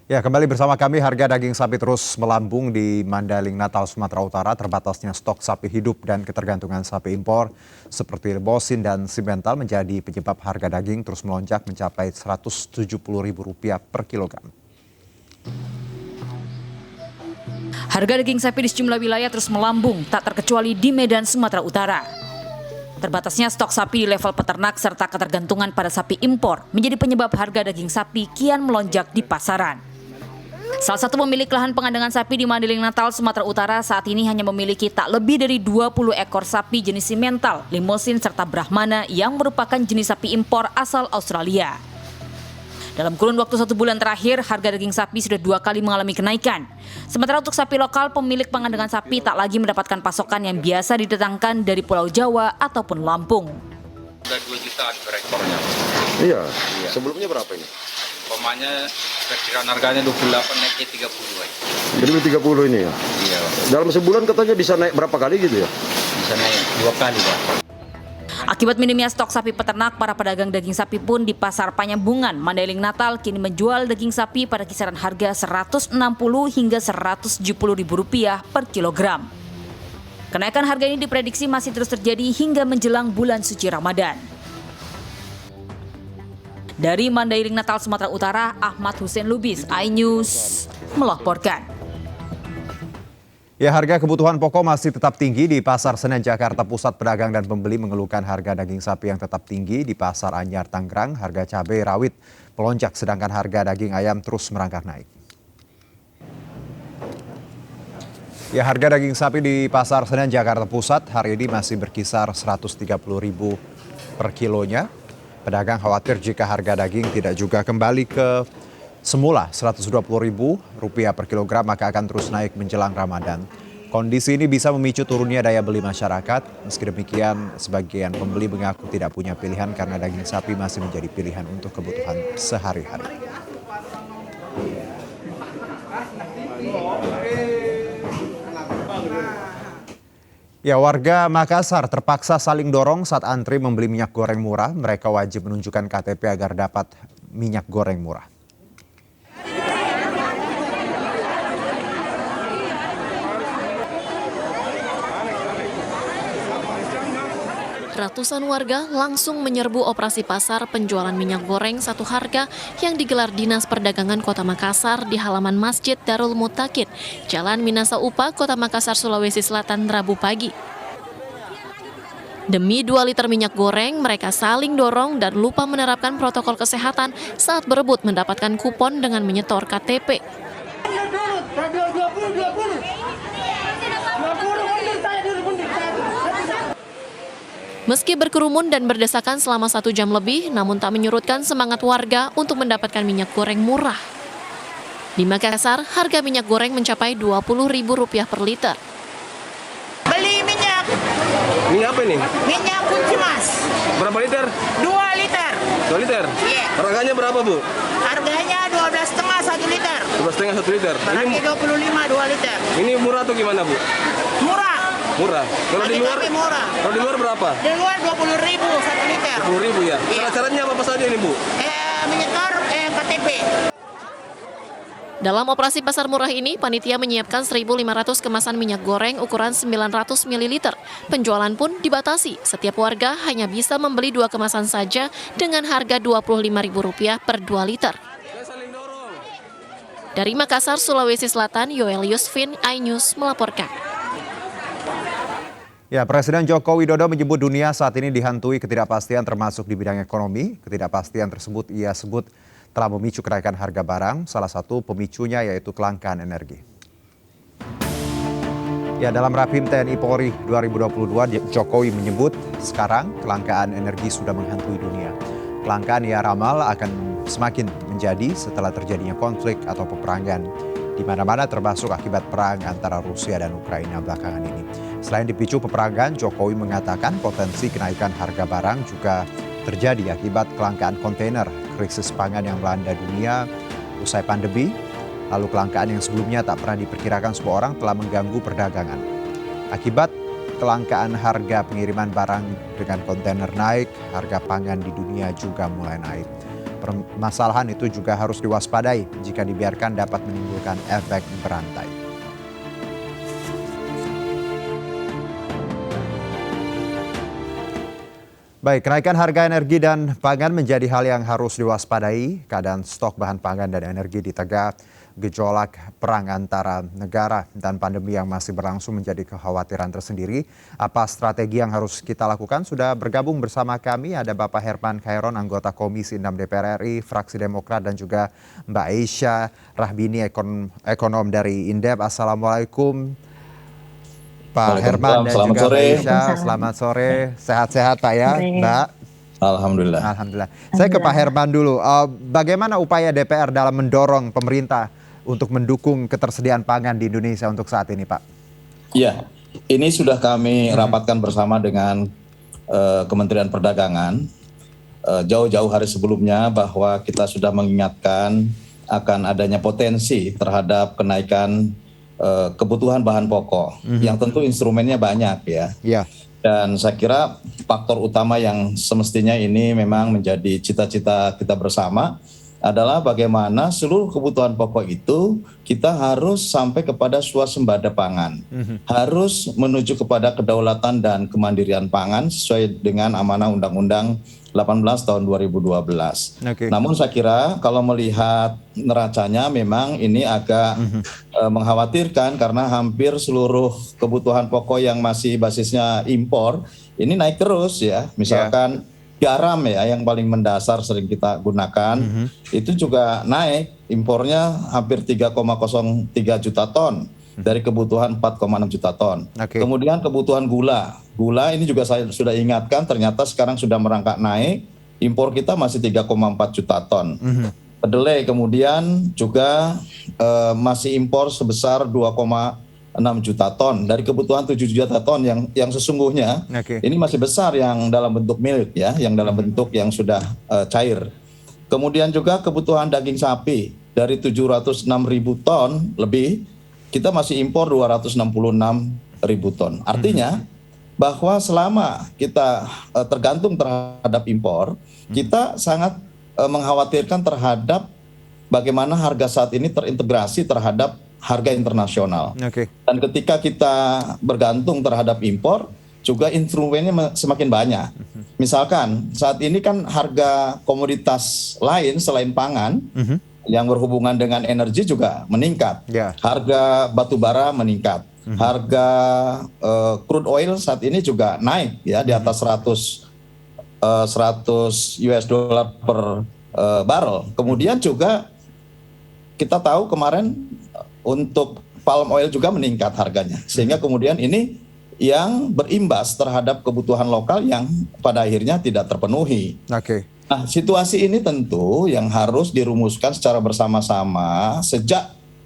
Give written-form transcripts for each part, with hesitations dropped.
Ya, kembali bersama kami. Harga daging sapi terus melambung di Mandailing, Natal, Sumatera Utara. Terbatasnya stok sapi hidup dan ketergantungan sapi impor seperti Lebosin dan Simental menjadi penyebab harga daging terus melonjak mencapai Rp170.000 per kilogram. Harga daging sapi di sejumlah wilayah terus melambung, tak terkecuali di Medan, Sumatera Utara. Terbatasnya stok sapi di level peternak serta ketergantungan pada sapi impor menjadi penyebab harga daging sapi kian melonjak di pasaran. Salah satu pemilik lahan pengandangan sapi di Mandailing, Natal, Sumatera Utara saat ini hanya memiliki tak lebih dari 20 ekor sapi jenis Simental, Limosin, serta Brahmana yang merupakan jenis sapi impor asal Australia. Dalam kurun waktu 1 bulan terakhir, harga daging sapi sudah 2 kali mengalami kenaikan. Sementara untuk sapi lokal, pemilik pengandangan sapi tak lagi mendapatkan pasokan yang biasa didatangkan dari Pulau Jawa ataupun Lampung. Sudah 2 jutaan per ekornya. Iya. Sebelumnya berapa ini? Pokoknya perkiraan harganya 28 naiknya 30 aja. Jadi 30 ini ya? Iya, Dalam sebulan katanya bisa naik berapa kali gitu ya? bisa naik 2 kali, Pak. Akibat minimnya stok sapi peternak, para pedagang daging sapi pun di Pasar Panyambungan, Mandailing, Natal kini menjual daging sapi pada kisaran harga Rp160 hingga Rp170.000 per kilogram. Kenaikan harga ini diprediksi masih terus terjadi hingga menjelang bulan suci Ramadan. Dari Mandailing, Natal, Sumatera Utara, Ahmad Hussein Lubis, iNews melaporkan. Ya, harga kebutuhan pokok masih tetap tinggi di Pasar Senen, Jakarta Pusat. Pedagang dan pembeli mengeluhkan harga daging sapi yang tetap tinggi. Di Pasar Anyar, Tangerang, harga cabai rawit melonjak sedangkan harga daging ayam terus merangkak naik. Ya, harga daging sapi di Pasar Senen, Jakarta Pusat hari ini masih berkisar Rp130.000 per kilonya. Pedagang khawatir jika harga daging tidak juga kembali ke semula Rp120.000 per kilogram, maka akan terus naik menjelang Ramadan. Kondisi ini bisa memicu turunnya daya beli masyarakat. Meski demikian, sebagian pembeli mengaku tidak punya pilihan karena daging sapi masih menjadi pilihan untuk kebutuhan sehari-hari. Ya, warga Makassar terpaksa saling dorong saat antri membeli minyak goreng murah. Mereka wajib menunjukkan KTP agar dapat minyak goreng murah. Ratusan warga langsung menyerbu operasi pasar penjualan minyak goreng satu harga yang digelar Dinas Perdagangan Kota Makassar di halaman Masjid Darul Mutakid, Jalan Minasa Upa, Kota Makassar, Sulawesi Selatan, Rabu pagi. Demi 2 liter minyak goreng, mereka saling dorong dan lupa menerapkan protokol kesehatan saat berebut mendapatkan kupon dengan menyetor KTP. Meski berkerumun dan berdesakan selama 1 jam lebih, namun tak menyurutkan semangat warga untuk mendapatkan minyak goreng murah. Di Makassar, harga minyak goreng mencapai Rp20.000 per liter. Beli minyak. Ini apa ini? Minyak kunci mas. Berapa liter? 2 liter. 2 liter? Iya. Harganya berapa, Bu? Harganya 12,5 1 liter. 12,5 1 liter. Berarti 25 2 liter. Ini murah atau gimana, Bu? Murah. Murah. Kalau di Bagi luar? kami murah. Kalau di luar berapa? Di luar 20.000 1 liter. 10.000 ya. Iya. Syarat-syaratnya apa saja ini, Bu? Menyetor KTP. Dalam operasi pasar murah ini, panitia menyiapkan 1.500 kemasan minyak goreng ukuran 900 ml. Penjualan pun dibatasi. Setiap warga hanya bisa membeli 2 kemasan saja dengan harga Rp25.000 per 2 liter. Dari Makassar, Sulawesi Selatan, Yoel Yusfin, iNews melaporkan. Ya, Presiden Joko Widodo menyebut dunia saat ini dihantui ketidakpastian termasuk di bidang ekonomi. Ketidakpastian tersebut ia sebut telah memicu kenaikan harga barang. Salah satu pemicunya yaitu kelangkaan energi. Ya, dalam Rapim TNI Polri 2022, Jokowi menyebut sekarang kelangkaan energi sudah menghantui dunia. Kelangkaan ia ramal akan semakin menjadi setelah terjadinya konflik atau peperangan di mana-mana, termasuk akibat perang antara Rusia dan Ukraina belakangan ini. Selain dipicu peperangan, Jokowi mengatakan potensi kenaikan harga barang juga terjadi akibat kelangkaan kontainer, krisis pangan yang melanda dunia usai pandemi, lalu kelangkaan yang sebelumnya tak pernah diperkirakan semua orang telah mengganggu perdagangan. Akibat kelangkaan harga pengiriman barang dengan kontainer naik, harga pangan di dunia juga mulai naik. permasalahan itu juga harus diwaspadai jika dibiarkan dapat menimbulkan efek berantai. Baik, kenaikan harga energi dan pangan menjadi hal yang harus diwaspadai. Keadaan stok bahan pangan dan energi di tengah gejolak perang antara negara dan pandemi yang masih berlangsung menjadi kekhawatiran tersendiri. Apa strategi yang harus kita lakukan? Sudah bergabung bersama kami ada Bapak Herman Khairon, anggota Komisi 6 DPR RI, fraksi Demokrat, dan juga Mbak Aisyah Rahbini, ekonom dari Indef. Assalamualaikum Pak Herman dan selamat juga sore. Mbak Aisyah. Selamat sore, sehat-sehat Pak ya, Mbak. Alhamdulillah. Alhamdulillah. Saya ke Pak Herman dulu. Bagaimana upaya DPR dalam mendorong pemerintah untuk mendukung ketersediaan pangan di Indonesia untuk saat ini, Pak? Iya, ini sudah kami rapatkan bersama dengan Kementerian Perdagangan jauh-jauh hari sebelumnya bahwa kita sudah mengingatkan akan adanya potensi terhadap kenaikan kebutuhan bahan pokok yang tentu instrumennya banyak ya. Iya. Dan saya kira faktor utama yang semestinya ini memang menjadi cita-cita kita bersama adalah bagaimana seluruh kebutuhan pokok itu kita harus sampai kepada swasembada pangan. Harus menuju kepada kedaulatan dan kemandirian pangan sesuai dengan amanah Undang-Undang 18 tahun 2012. Oke. Namun saya kira kalau melihat neracanya memang ini agak mengkhawatirkan karena hampir seluruh kebutuhan pokok yang masih basisnya impor ini naik terus ya. Misalkan garam ya yang paling mendasar sering kita gunakan itu juga naik, impornya hampir 3,03 juta ton dari kebutuhan 4,6 juta ton. Oke. Kemudian kebutuhan gula ini juga saya sudah ingatkan ternyata sekarang sudah merangkak naik, impor kita masih 3,4 juta ton. Kedelai kemudian juga masih impor sebesar 2,6 juta ton dari kebutuhan 7 juta ton yang sesungguhnya. Oke. Ini masih besar yang dalam bentuk milk ya, yang dalam bentuk yang sudah cair. Kemudian juga kebutuhan daging sapi dari 706.000 ton lebih, kita masih impor 266.000 ton. Artinya bahwa selama kita tergantung terhadap impor, kita sangat mengkhawatirkan terhadap bagaimana harga saat ini terintegrasi terhadap harga internasional. Oke. Dan ketika kita bergantung terhadap impor, juga instrumennya semakin banyak. Misalkan saat ini kan harga komoditas lain selain pangan yang berhubungan dengan energi juga meningkat. Ya. Harga batu bara meningkat. Harga crude oil saat ini juga naik ya di atas 100 US dollar per barrel. Kemudian juga kita tahu kemarin untuk palm oil juga meningkat harganya. Sehingga kemudian ini yang berimbas terhadap kebutuhan lokal yang pada akhirnya tidak terpenuhi. Oke. Nah, situasi ini tentu yang harus dirumuskan secara bersama-sama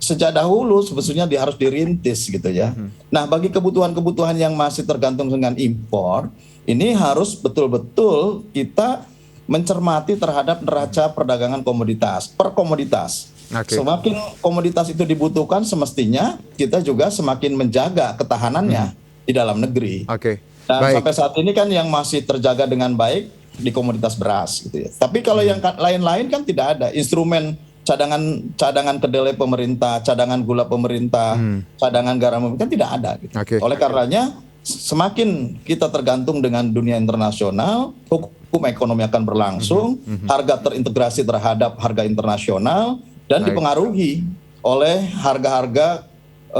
sejak dahulu sebetulnya harus dirintis gitu ya. Nah, bagi kebutuhan-kebutuhan yang masih tergantung dengan impor, ini harus betul-betul kita mencermati terhadap neraca perdagangan komoditas, per komoditas. Oke. Semakin komoditas itu dibutuhkan, semestinya kita juga semakin menjaga ketahanannya di dalam negeri. Oke. Dan Baik. sampai saat ini kan yang masih terjaga dengan baik di komoditas beras gitu ya. Tapi kalau yang lain-lain kan tidak ada instrumen cadangan kedelai pemerintah, cadangan gula pemerintah, cadangan garam kan tidak ada gitu. Oke. Oleh karenanya semakin kita tergantung dengan dunia internasional, hukum ekonomi akan berlangsung, harga terintegrasi terhadap harga internasional dan Baik. dipengaruhi oleh harga-harga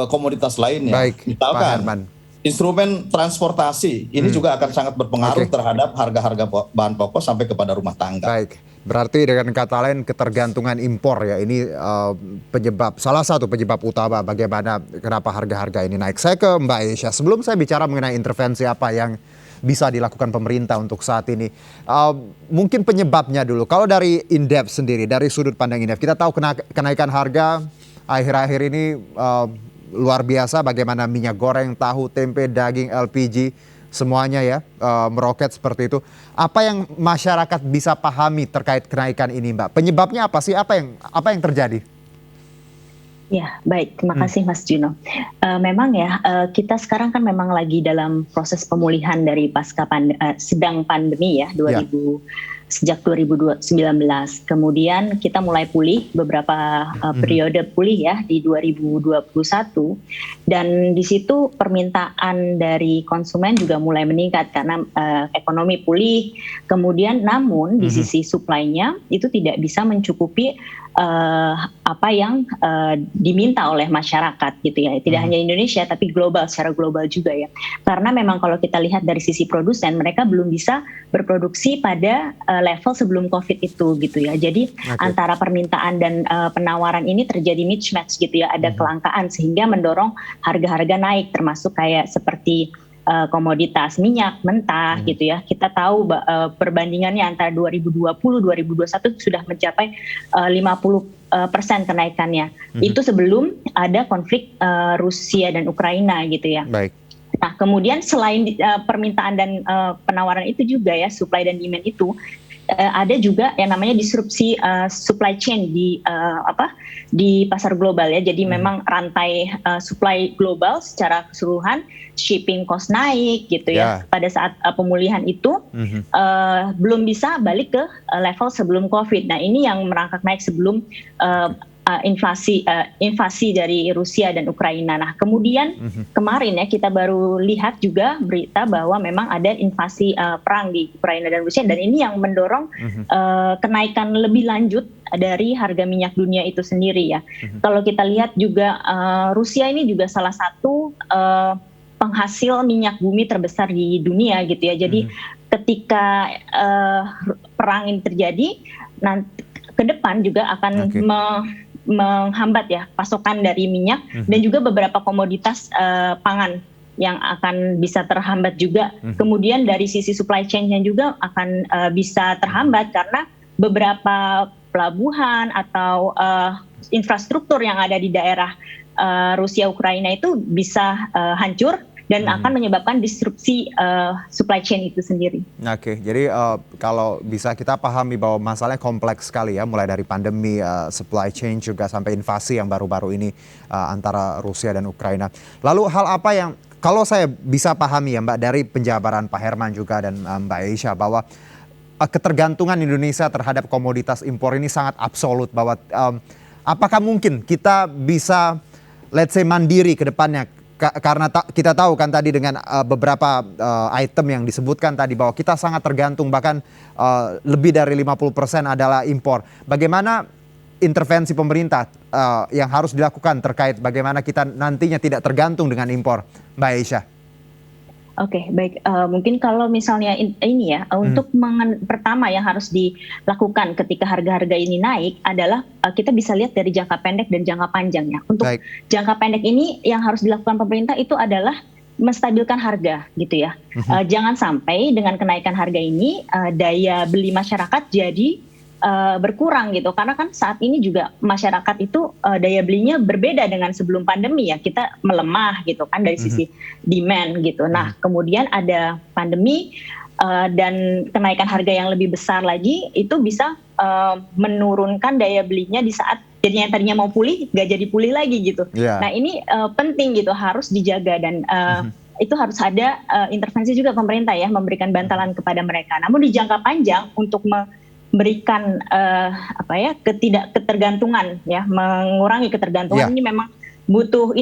komoditas lainnya. Baik, Pak Misalkan Herman. instrumen transportasi ini juga akan sangat berpengaruh Oke. terhadap harga-harga bahan pokok sampai kepada rumah tangga. Baik, berarti dengan kata lain ketergantungan impor ya ini salah satu penyebab utama bagaimana kenapa harga-harga ini naik. Saya ke Mbak Aisyah. Sebelum saya bicara mengenai intervensi apa yang bisa dilakukan pemerintah untuk saat ini, mungkin penyebabnya dulu. Kalau dari Indef sendiri, dari sudut pandang Indef, kita tahu kenaikan harga akhir-akhir ini luar biasa. Bagaimana minyak goreng, tahu, tempe, daging, LPG, semuanya ya meroket seperti itu. Apa yang masyarakat bisa pahami terkait kenaikan ini, Mbak? Penyebabnya apa sih? Apa yang terjadi? Ya, baik. Terima kasih Mas Juno. Memang ya, kita sekarang kan memang lagi dalam proses pemulihan dari sedang pandemi ya, sejak 2019. Kemudian kita mulai pulih beberapa periode pulih ya di 2021. Dan di situ permintaan dari konsumen juga mulai meningkat karena ekonomi pulih. Kemudian namun di sisi supply-nya itu tidak bisa mencukupi apa yang diminta oleh masyarakat gitu ya, tidak hanya Indonesia tapi secara global juga ya, karena memang kalau kita lihat dari sisi produsen mereka belum bisa berproduksi pada level sebelum COVID itu gitu ya, jadi antara permintaan dan penawaran ini terjadi mismatch gitu ya, ada kelangkaan sehingga mendorong harga-harga naik, termasuk kayak seperti komoditas minyak mentah gitu ya. Kita tahu perbandingannya antara 2020-2021 sudah mencapai 50% kenaikannya. Itu sebelum ada konflik Rusia dan Ukraina gitu ya. Baik. Nah, kemudian selain permintaan dan penawaran itu juga ya, supply dan demand itu ada juga yang namanya disrupsi supply chain di pasar global ya. Jadi memang rantai supply global secara keseluruhan, shipping cost naik gitu ya. Pada saat pemulihan itu belum bisa balik ke level sebelum COVID. Nah, ini yang merangkak naik sebelum invasi dari Rusia dan Ukraina. Nah, kemudian kemarin ya kita baru lihat juga berita bahwa memang ada invasi perang di Ukraina dan Rusia, dan ini yang mendorong kenaikan lebih lanjut dari harga minyak dunia itu sendiri ya. Kalau kita lihat juga Rusia ini juga salah satu penghasil minyak bumi terbesar di dunia gitu ya. Jadi ketika perang ini terjadi, nanti ke depan juga akan menghambat ya pasokan dari minyak dan juga beberapa komoditas pangan yang akan bisa terhambat juga. Kemudian dari sisi supply chain-nya juga akan bisa terhambat karena beberapa pelabuhan atau infrastruktur yang ada di daerah Rusia Ukraina itu bisa hancur dan akan menyebabkan disrupsi supply chain itu sendiri. Oke, jadi kalau bisa kita pahami bahwa masalahnya kompleks sekali ya, mulai dari pandemi, supply chain juga sampai invasi yang baru-baru ini antara Rusia dan Ukraina. Lalu hal apa yang, kalau saya bisa pahami ya Mbak dari penjabaran Pak Herman juga dan Mbak Aisyah, bahwa ketergantungan Indonesia terhadap komoditas impor ini sangat absolut, bahwa apakah mungkin kita bisa let's say mandiri ke depannya? Karena kita tahu kan tadi dengan beberapa item yang disebutkan tadi bahwa kita sangat tergantung, bahkan lebih dari 50% adalah impor. Bagaimana intervensi pemerintah yang harus dilakukan terkait bagaimana kita nantinya tidak tergantung dengan impor, Mbak Aisyah? Oke, baik. Mungkin kalau misalnya ini ya, untuk pertama yang harus dilakukan ketika harga-harga ini naik adalah kita bisa lihat dari jangka pendek dan jangka panjang ya. Untuk jangka pendek ini yang harus dilakukan pemerintah itu adalah menstabilkan harga gitu ya. Jangan sampai dengan kenaikan harga ini daya beli masyarakat jadi berkurang gitu, karena kan saat ini juga masyarakat itu daya belinya berbeda dengan sebelum pandemi ya, kita melemah gitu kan dari sisi demand gitu. Nah, kemudian ada pandemi dan kenaikan harga yang lebih besar lagi itu bisa menurunkan daya belinya di saat jadinya tadinya mau pulih gak jadi pulih lagi gitu. Nah, ini penting gitu, harus dijaga dan itu harus ada intervensi juga pemerintah ya, memberikan bantalan kepada mereka. Namun di jangka panjang untuk memberikan ketergantungan ya, mengurangi ketergantungan ini memang butuh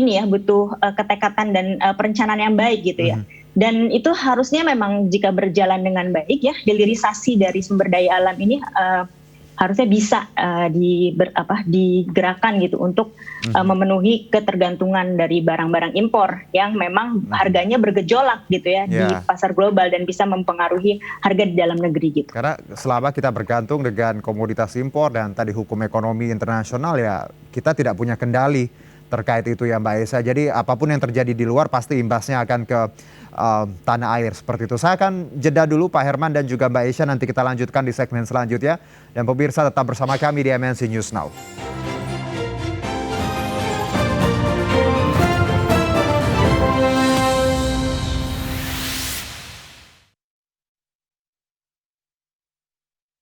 ketekatan dan perencanaan yang baik gitu ya. Dan itu harusnya memang jika berjalan dengan baik ya, hilirisasi dari sumber daya alam ini harusnya bisa digerakkan gitu untuk memenuhi ketergantungan dari barang-barang impor yang memang harganya bergejolak gitu ya di pasar global dan bisa mempengaruhi harga di dalam negeri gitu. Karena selama kita bergantung dengan komoditas impor dan tadi hukum ekonomi internasional ya, kita tidak punya kendali terkait itu ya Mbak Aisyah. Jadi apapun yang terjadi di luar pasti imbasnya akan ke tanah air seperti itu. Saya akan jeda dulu Pak Herman dan juga Mbak Aisyah, nanti kita lanjutkan di segmen selanjutnya. Dan pemirsa tetap bersama kami di MNC News Now.